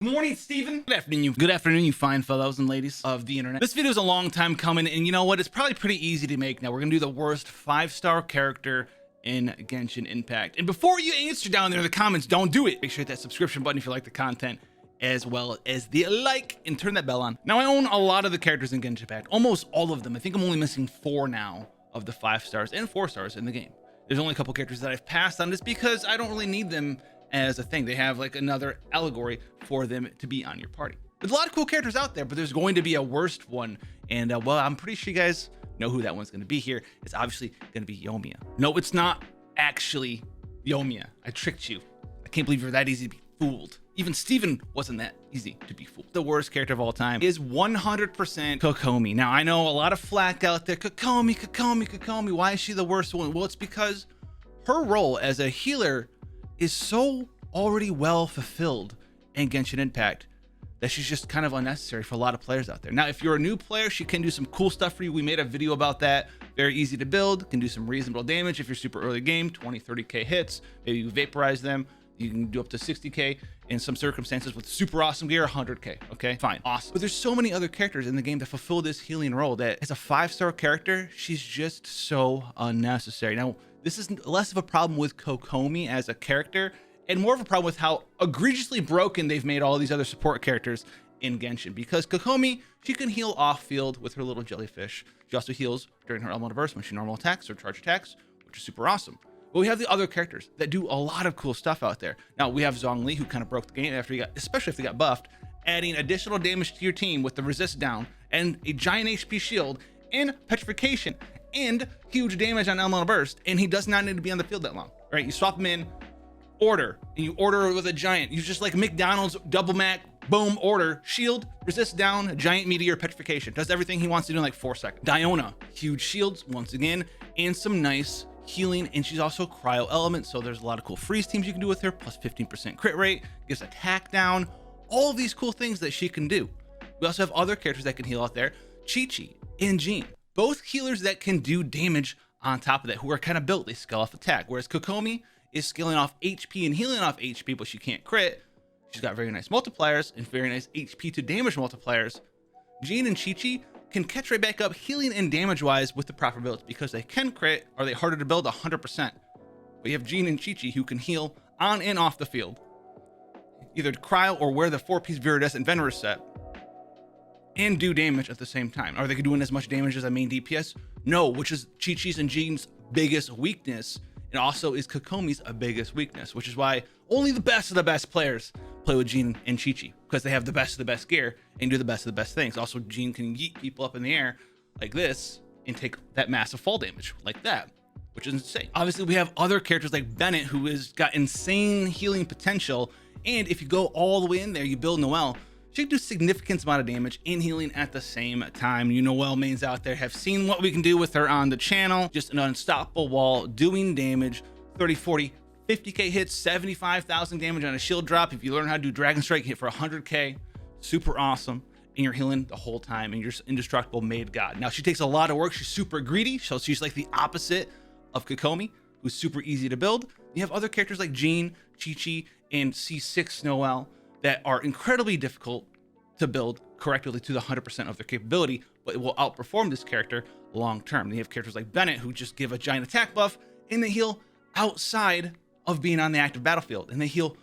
Good morning, Steven. Good afternoon, you. Good afternoon, you fine fellows and ladies of the internet. This video is a long time coming, and you know what? It's probably pretty easy to make now. We're gonna do the worst 5-star character in Genshin Impact. And before you answer down there in the comments, don't do it. Make sure you hit that subscription button if you like the content, as well as the like, and turn that bell on. Now, I own a lot of the characters in Genshin Impact, almost all of them. I think I'm only missing 4 now of the 5 stars and 4 stars in the game. There's only a couple characters that I've passed on just because I don't really need them as a thing. They have like another allegory for them to be on your party. There's a lot of cool characters out there, but there's going to be a worst one. And well, I'm pretty sure you guys know who that one's going to be here. It's obviously going to be Yoimiya. No, it's not actually Yoimiya. I tricked you. I can't believe you're that easy to be fooled. Even Steven wasn't that easy to be fooled. The worst character of all time is 100% Kokomi. Now, I know a lot of flack out there. Kokomi. Why is she the worst one? Well, it's because her role as a healer is so already well fulfilled in Genshin Impact that she's just kind of unnecessary for a lot of players out there. Now, if you're a new player, she can do some cool stuff for you. We made a video about that. Very easy to build, can do some reasonable damage if you're super early game, 20, 30K hits. Maybe you vaporize them. You can do up to 60K in some circumstances with super awesome gear, 100K, okay? Fine, awesome. But there's so many other characters in the game that fulfill this healing role that as a 5-star character, she's just so unnecessary. Now, this is less of a problem with Kokomi as a character and more of a problem with how egregiously broken they've made all these other support characters in Genshin. Because Kokomi, she can heal off field with her little jellyfish. She also heals during her elemental burst when she normal attacks or charge attacks, which is super awesome. But we have the other characters that do a lot of cool stuff out there. Now, we have Zhongli, who kind of broke the game after he got, especially if he got buffed, adding additional damage to your team with the resist down and a giant HP shield and petrification and huge damage on elemental burst, and he does not need to be on the field that long, right? You swap him in, order, and you order with a giant. You just like McDonald's double mac, boom, order, shield, resist down, giant meteor, petrification. Does everything he wants to do in like 4 seconds. Diona, huge shields once again, and some nice healing, and she's also cryo element, so there's a lot of cool freeze teams you can do with her, plus 15% crit rate, gets attack down, all of these cool things that she can do. We also have other characters that can heal out there, Chi-Chi and Jean. Both healers that can do damage on top of that, who are kind of built, they scale off attack. Whereas Kokomi is scaling off HP and healing off HP, but she can't crit. She's got very nice multipliers and very nice HP to damage multipliers. Jean and Chi-Chi can catch right back up healing and damage wise with the proper builds because they can crit. Are they harder to build? 100%. But you have Jean and Chi-Chi who can heal on and off the field, either cryo or wear the 4-piece Viridescent Veneris set, and do damage at the same time. Are they doing as much damage as a main DPS? No, which is Chi-Chi's and Jean's biggest weakness, and also is Kokomi's biggest weakness, which is why only the best of the best players play with Jean and Chi-Chi, because they have the best of the best gear and do the best of the best things. Also, Jean can yeet people up in the air like this and take that massive fall damage like that, which is insane. Obviously, we have other characters like Bennett, who has got insane healing potential, and if you go all the way in there, you build Noelle, she can do significant amount of damage and healing at the same time. You Noelle mains out there have seen what we can do with her on the channel. Just an unstoppable wall doing damage, 30, 40, 50K hits, 75,000 damage on a shield drop. If you learn how to do Dragon Strike, hit for 100K, super awesome. And you're healing the whole time and you're indestructible made god. Now, she takes a lot of work. She's super greedy. So she's like the opposite of Kokomi, who's super easy to build. You have other characters like Jean, Chi-Chi, and C6 Noelle that are incredibly difficult to build correctly to the 100% of their capability, but it will outperform this character long term. Then you have characters like Bennett who just give a giant attack buff and they heal outside of being on the active battlefield, and they heal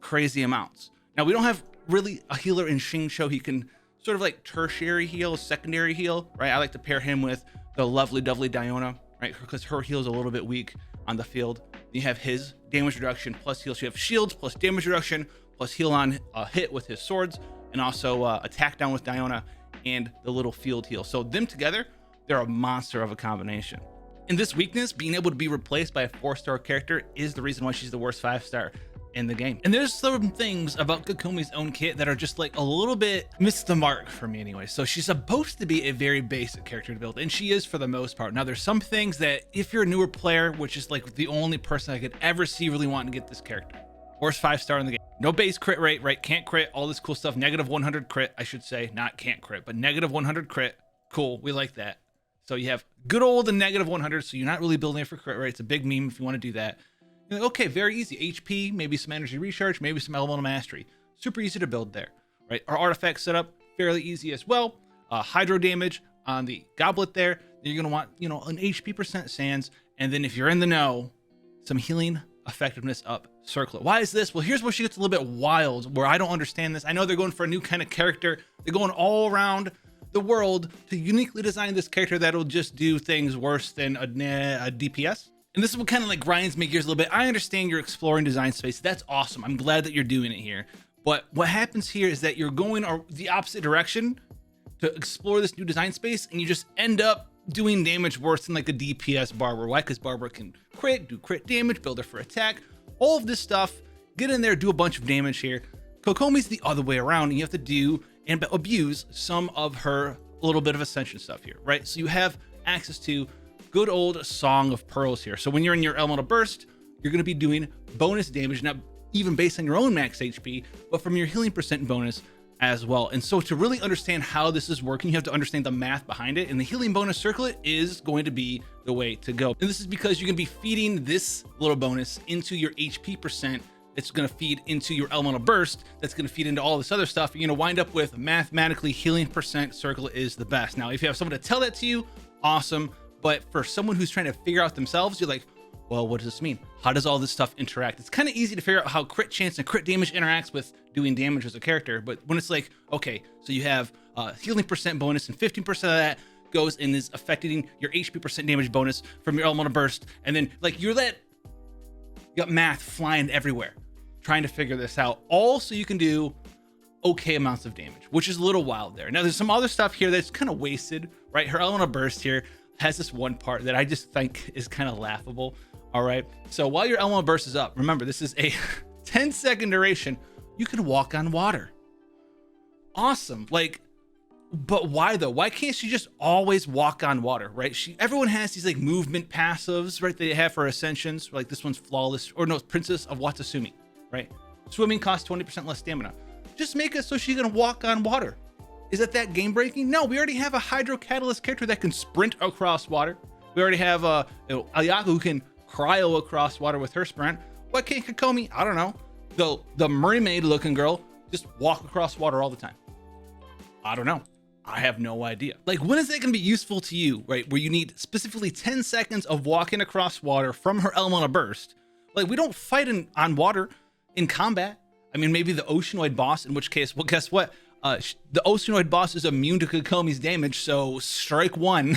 crazy amounts. Now, we don't have really a healer in Xingqiu. He can sort of like tertiary heal, secondary heal, right? I like to pair him with the lovely Diona, right? Because her heal is a little bit weak on the field. You have his damage reduction plus heal. So you have shields plus damage reduction plus heal on a hit with his swords, and also attack down with Diona and the little field heal. So them together, they're a monster of a combination. And this weakness, being able to be replaced by a 4-star character, is the reason why she's the worst 5-star in the game. And there's some things about Kokomi's own kit that are just like a little bit missed the mark for me anyway. So she's supposed to be a very basic character to build, and she is for the most part. Now, there's some things that if you're a newer player, which is like the only person I could ever see really wanting to get this character, worst 5-star in the game. No base crit rate, right? Can't crit, all this cool stuff. Negative 100 crit, I should say, not can't crit, but negative 100 crit. Cool, we like that. So you have good old and negative 100, so you're not really building it for crit rate. It's a big meme if you want to do that. You're like, okay, very easy. HP, maybe some energy recharge, maybe some elemental mastery. super easy to build there, right? Our artifact setup, fairly easy as well. Hydro damage on the goblet there. You're gonna want, you know, an HP percent sands, and then if you're in the know, some healing effectiveness up circlet. Why is this? Well, here's where she gets a little bit wild, where I don't understand this. I know they're going for a new kind of character. They're going all around the world to uniquely design this character that'll just do things worse than a DPS. And this is what kind of like grinds my gears a little bit. I understand you're exploring design space. That's awesome. I'm glad that you're doing it here. But what happens here is that you're going the opposite direction to explore this new design space, and you just end up doing damage worse than like a DPS Barber. Why? Because Barber can do crit damage, builder for attack, all of this stuff. Get in there, do a bunch of damage here. Kokomi's the other way around, and you have to do and abuse some of her little bit of ascension stuff here, right? So you have access to good old Song of Pearls here. So when you're in your elemental burst, you're going to be doing bonus damage, not even based on your own max HP, but from your healing percent bonus as well. And so to really understand how this is working, you have to understand the math behind it, and the healing bonus circlet is going to be the way to go. And this is because you're going to be feeding this little bonus into your HP percent. It's going to feed into your elemental burst. That's going to feed into all this other stuff. You're going to wind up with mathematically healing percent circlet is the best. Now, if you have someone to tell that to you, awesome. But for someone who's trying to figure out themselves, you're like, well, what does this mean? How does all this stuff interact? It's kind of easy to figure out how crit chance and crit damage interacts with doing damage as a character. But when it's like, okay, so you have healing percent bonus, and 15% of that goes and is affecting your HP percent damage bonus from your elemental burst. And then like you got math flying everywhere, trying to figure this out. All so you can do okay amounts of damage, which is a little wild there. Now there's some other stuff here that's kind of wasted, right? Her elemental burst here has this one part that I just think is kind of laughable. All right, so while your elemental burst is up, remember this is a 10-second duration. You can walk on water. Awesome. Like, but why though? Why can't she just always walk on water, right? Everyone has these like movement passives, right? They have for ascensions, like this one's flawless, or no, Princess of Watasumi, right? Swimming costs 20% less stamina. Just make it so she's gonna walk on water. Is that game breaking? No, we already have a Hydro Catalyst character that can sprint across water. We already have Ayaka who can cryo across water with her sprint. Why can't Kokomi? I don't know. The mermaid looking girl just walk across water all the time. I don't know. I have no idea. Like, when is that going to be useful to you, right? Where you need specifically 10 seconds of walking across water from her elemental burst. Like, we don't fight on water in combat. I mean, maybe the Oceanoid boss, in which case, well, guess what? The Oceanoid boss is immune to Kokomi's damage, so strike 1,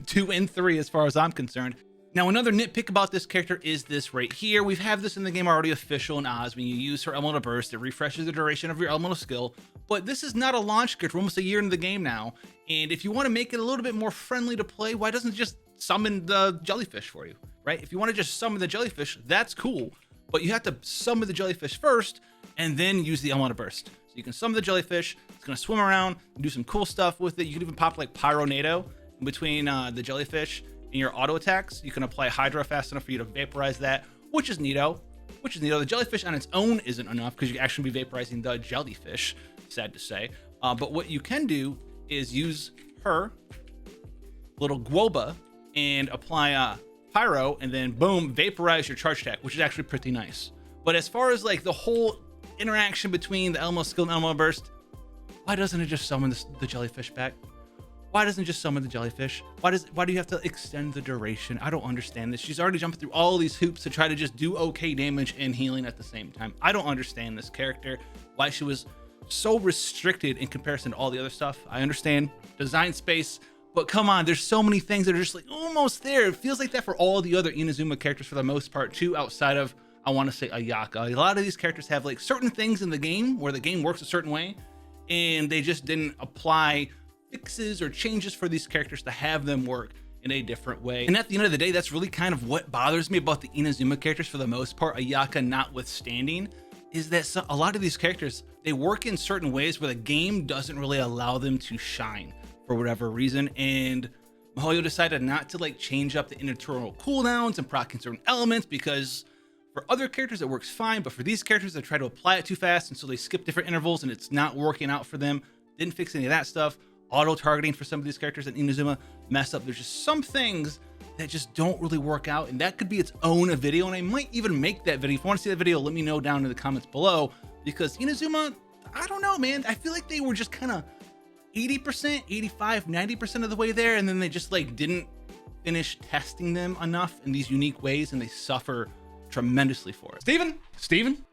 2, and 3 as far as I'm concerned. Now, another nitpick about this character is this right here. We've had this in the game already official in Oz. When you use her elemental burst, it refreshes the duration of your elemental skill. But this is not a launch character. We're almost a year into the game now. And if you want to make it a little bit more friendly to play, why doesn't it just summon the jellyfish for you, right? If you want to just summon the jellyfish, that's cool. But you have to summon the jellyfish first and then use the elemental burst. So you can summon the jellyfish. It's going to swim around and do some cool stuff with it. You can even pop like Pyronado in between the jellyfish. In your auto attacks, you can apply Hydra fast enough for you to vaporize that, which is neato. The jellyfish on its own isn't enough because you can actually be vaporizing the jellyfish, sad to say. But what you can do is use her little Guoba and apply Pyro, and then boom, vaporize your charge attack, which is actually pretty nice. But as far as like the whole interaction between the elemental skill and elemental burst, why doesn't it just summon the jellyfish back? Why doesn't it just summon the jellyfish? Why do you have to extend the duration? I don't understand this. She's already jumped through all these hoops to try to just do okay damage and healing at the same time. I don't understand this character, why she was so restricted in comparison to all the other stuff. I understand design space, but come on, there's so many things that are just like almost there. It feels like that for all the other Inazuma characters for the most part too, outside of, I want to say, Ayaka. A lot of these characters have like certain things in the game where the game works a certain way, and they just didn't apply fixes or changes for these characters to have them work in a different way. And at the end of the day, that's really kind of what bothers me about the Inazuma characters for the most part, Ayaka notwithstanding, is that a lot of these characters, they work in certain ways where the game doesn't really allow them to shine for whatever reason. And Mihoyo decided not to like change up the internal cooldowns and proccing certain elements, because for other characters it works fine, but for these characters they try to apply it too fast, and so they skip different intervals and it's not working out for them. Didn't fix any of that stuff. Auto targeting for some of these characters in Inazuma messed up. There's just some things that just don't really work out, and that could be its own video, and I might even make that video. If you want to see that video, let me know down in the comments below. because Inazuma, I don't know, man. I feel like they were just kind of 80%, 85, 90% of the way there, and then they just like didn't finish testing them enough in these unique ways, and they suffer tremendously for it. Steven?